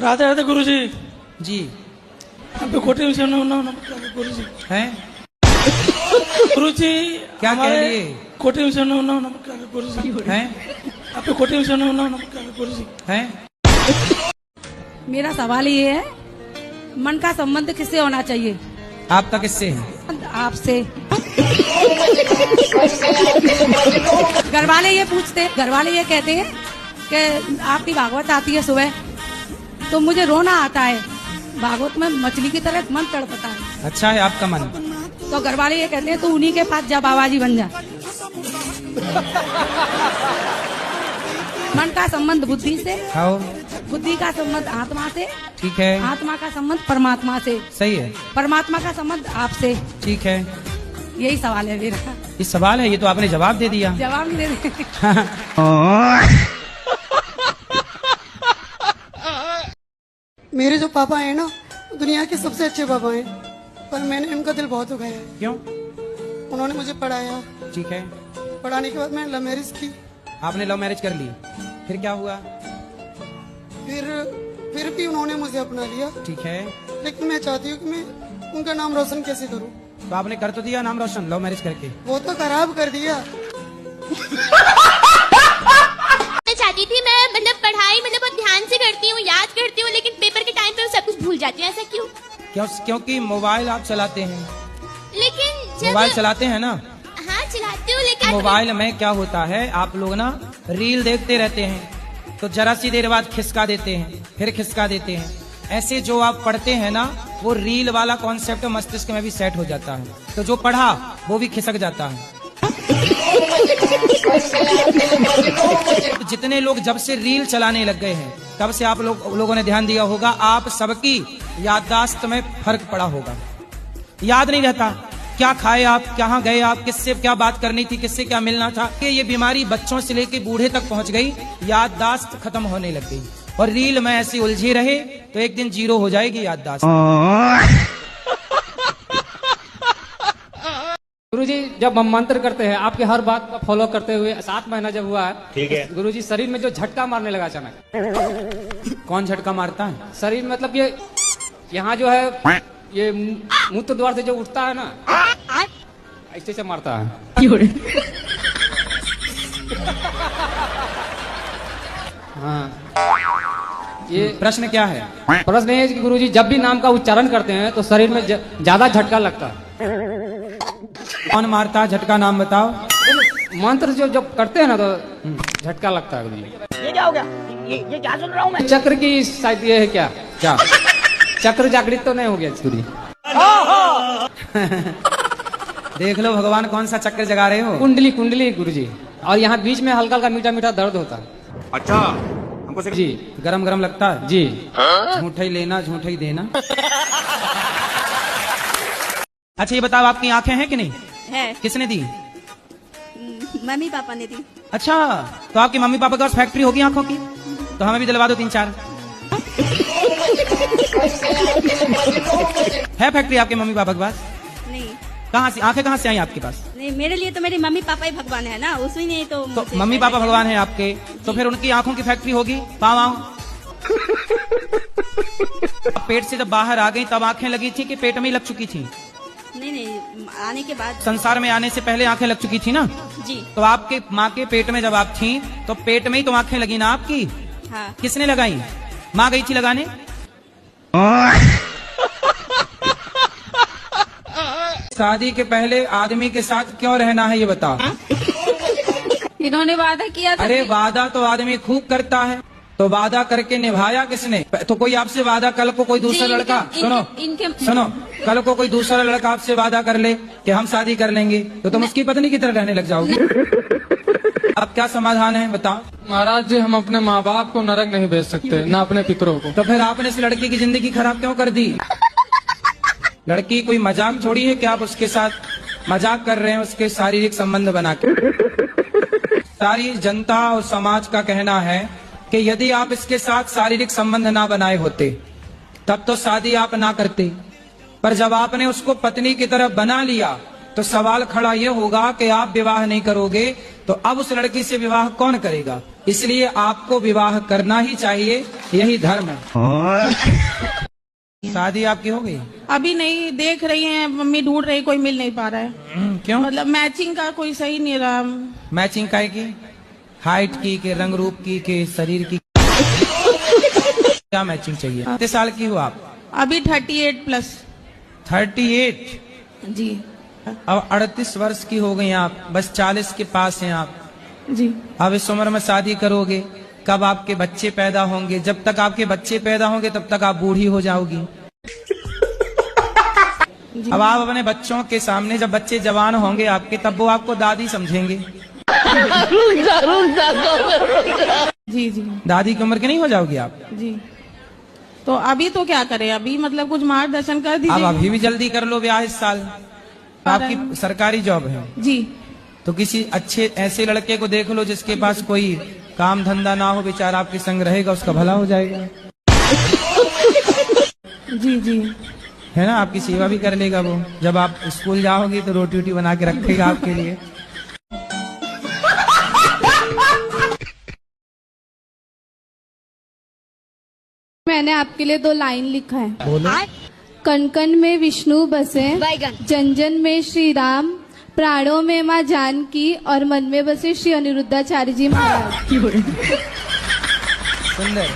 राधे राधे गुरुजी। जी अब कोटे में गुरुजी हैं गुरुजी क्या कह लिए? कोटे में गुरुजी हैं अब कोटे में गुरुजी हैं मेरा सवाल ये है, मन का संबंध किससे होना चाहिए? आपका किससे है? आपसे। घर वाले ये पूछते, घर वाले ये कहते हैं कि आपकी भागवत आती है सुबह तो मुझे रोना आता है, भागवत में मछली की तरह मन तड़पता है। अच्छा है आपका मन। तो घर वाले ये कहते हैं तो उन्हीं के पास जा, बाबा जी बन जा। मन का संबंध बुद्धि से, खाओ। बुद्धि का संबंध आत्मा से, ठीक है। आत्मा का संबंध परमात्मा से, सही है। परमात्मा का संबंध आपसे। ठीक है। यही सवाल है मेरा। ये सवाल है, ये तो आपने जवाब दे दिया। जवाब नहीं दे रहे। मेरे जो पापा हैं ना, दुनिया के सबसे अच्छे पापा हैं, पर मैंने उनका दिल बहुत दुखाया है। क्यों? उन्होंने मुझे पढ़ाया, ठीक है। पढ़ाने के बाद मैंने लव मैरिज की। आपने लव मैरिज कर ली, फिर क्या हुआ? फिर भी उन्होंने मुझे अपना लिया। ठीक है। लेकिन मैं चाहती हूँ कि मैं उनका नाम रोशन कैसे करूँ। तो आपने कर तो दिया नाम रोशन लव मैरिज करके। वो तो खराब कर दिया। मैं चाहती थी, मैं मतलब पढ़ाई मतलब बहुत ध्यान से करती हूँ, याद करती हूँ, लेकिन पेपर के टाइम पे सब कुछ भूल जाती हूँ। ऐसा क्यों? क्योंकि मोबाइल आप चलाते हैं। लेकिन जब मोबाइल चलाते हैं ना? हाँ चलाती हूँ, लेकिन मोबाइल में क्या होता है, आप लोग ना रील देखते रहते हैं, तो जरा सी देर बाद खिसका देते हैं, फिर खिसका देते हैं। ऐसे जो आप पढ़ते हैं ना, वो रील वाला कॉन्सेप्ट मस्तिष्क में भी सेट हो जाता है, तो जो पढ़ा वो भी खिसक जाता है। जितने लोग जब से रील चलाने लग गए हैं, तब से आप लोगों ने ध्यान दिया होगा, आप सबकी याददाश्त में फर्क पड़ा होगा। याद नहीं रहता क्या खाए आप, कहाँ गए आप, किससे क्या बात करनी थी, किससे क्या मिलना था। कि ये बीमारी बच्चों से लेके बूढ़े तक पहुंच गई, याददाश्त खत्म होने लग गई। और रील में ऐसे उलझे रहे तो एक दिन जीरो हो जाएगी याददाश्त। गुरुजी, जब हम मंत्र करते हैं, आपके हर बात का फॉलो करते हुए 7 महीना जब हुआ है, ठीक है गुरुजी, शरीर में जो झटका मारने लगा अचानक। कौन झटका मारता है? शरीर मतलब ये यहाँ जो है, ये मूत्र द्वार से जो उठता है ना, ऐसे से मारता है। हाँ, ये प्रश्न क्या है? प्रश्न ये है कि गुरुजी, जब भी नाम का उच्चारण करते हैं तो शरीर में ज्यादा झटका लगता है। कौन मारता है झटका, नाम बताओ। मंत्र जो जब करते हैं ना तो झटका लगता है गुरुजी। ये क्या हो गया? ये क्या सुन रहा हूँ मैं? चक्र की शायद ये है क्या? क्या चक्र जागृत तो नहीं हो गया गुरुजी? देख लो भगवान कौन सा चक्र जगा रहे हो। कुंडली, कुंडली गुरुजी। और यहाँ बीच में हल्का हल्का मीठा मीठा दर्द होता है। अच्छा, हमको जी। गरम गरम लगता है जी। झूठा ही लेना, झूठा ही देना। अच्छा ये बताओ, आपकी आंखें हैं कि नहीं? है। किसने दी? मम्मी पापा ने दी। अच्छा, तो आपके मम्मी पापा के पास फैक्ट्री होगी आंखों की, तो हमें भी दिलवा दो 3-4। है फैक्ट्री आपके मम्मी पापा के पास? नहीं। कहाँ से आंखें कहाँ से आई आपके पास? नहीं, मेरे लिए तो मेरे मम्मी पापा ही भगवान है ना, उसमें नहीं तो मम्मी पापा भगवान है आपके, तो फिर उनकी आंखों की फैक्ट्री होगी। पाँव आओ। पेट से जब बाहर आ गई तब आंखें लगी थी कि पेट में ही लग चुकी थी? नहीं, आने के बाद। संसार में आने से पहले आंखें लग चुकी थी ना? जी। तो आपके माँ के पेट में जब आप थी तो पेट में ही तो आंखें लगी ना आपकी? हाँ। किसने लगाई? माँ गई थी लगाने? शादी के पहले आदमी के साथ क्यों रहना है ये बताओ। इन्होंने वादा किया था। अरे वादा तो आदमी खूब करता है, तो वादा करके निभाया किसने? तो कोई आपसे वादा, कल को कोई दूसरा लड़का, सुनो, कल को कोई दूसरा लड़का आपसे वादा कर ले कि हम शादी कर लेंगे, तो तुम उसकी पत्नी की तरह रहने लग जाओगे। अब क्या समाधान है बताओ? महाराज जी, हम अपने माँ बाप को नरक नहीं भेज सकते, ना अपने पितरों को। तो फिर आपने इस लड़की की जिंदगी खराब क्यों कर दी? लड़की कोई मजाक छोड़ी है क्या? आप उसके साथ मजाक कर रहे हैं, उसके शारीरिक संबंध बना के। सारी जनता और समाज का कहना है कि यदि आप इसके साथ शारीरिक संबंध ना बनाए होते तब तो शादी आप ना करते, पर जब आपने उसको पत्नी की तरफ बना लिया तो सवाल खड़ा ये होगा कि आप विवाह नहीं करोगे तो अब उस लड़की से विवाह कौन करेगा? इसलिए आपको विवाह करना ही चाहिए, यही धर्म है। शादी आपकी हो गई? अभी नहीं, देख रही हैं, मम्मी ढूंढ रही, कोई मिल नहीं पा रहा है। क्यों? मतलब मैचिंग का कोई सही नहीं रहा। मैचिंग काय की? हाइट की के रंग रूप की के शरीर की? क्या मैचिंग चाहिए? कितने साल की हो आप? अभी 38+। 38? जी। अब 38 वर्ष की हो गई आप, बस 40 के पास हैं आप जी। अब इस उम्र में शादी करोगे, कब आपके बच्चे पैदा होंगे? जब तक आपके बच्चे पैदा होंगे तब तक आप बूढ़ी हो जाओगी। अब आप अपने बच्चों के सामने, जब बच्चे जवान होंगे आपके, तब वो आपको दादी समझेंगे। जी जी। दादी की उम्र की नहीं हो जाओगी आप? जी। तो अभी तो क्या करें? अभी मतलब कुछ मार्गदर्शन कर दीजिए। अब अभी भी जल्दी कर लो ब्याह इस साल। आपकी सरकारी जॉब है? जी। तो किसी अच्छे ऐसे लड़के को देख लो जिसके पास कोई काम धंधा ना हो, बेचारा आपके संग रहेगा, उसका भला हो जाएगा। जी जी। है ना, आपकी सेवा भी कर लेगा वो। जब आप स्कूल जाओगी तो रोटी वोटी बना के रखेगा आपके लिए। मैंने आपके लिए 2 लाइन लिखा है। बोलो। कण कण में विष्णु बसे, जन जन में श्री राम, प्राणों में माँ जानकी और मन में बसे श्री अनिरुद्धाचार्य जी महाराज। सुंदर।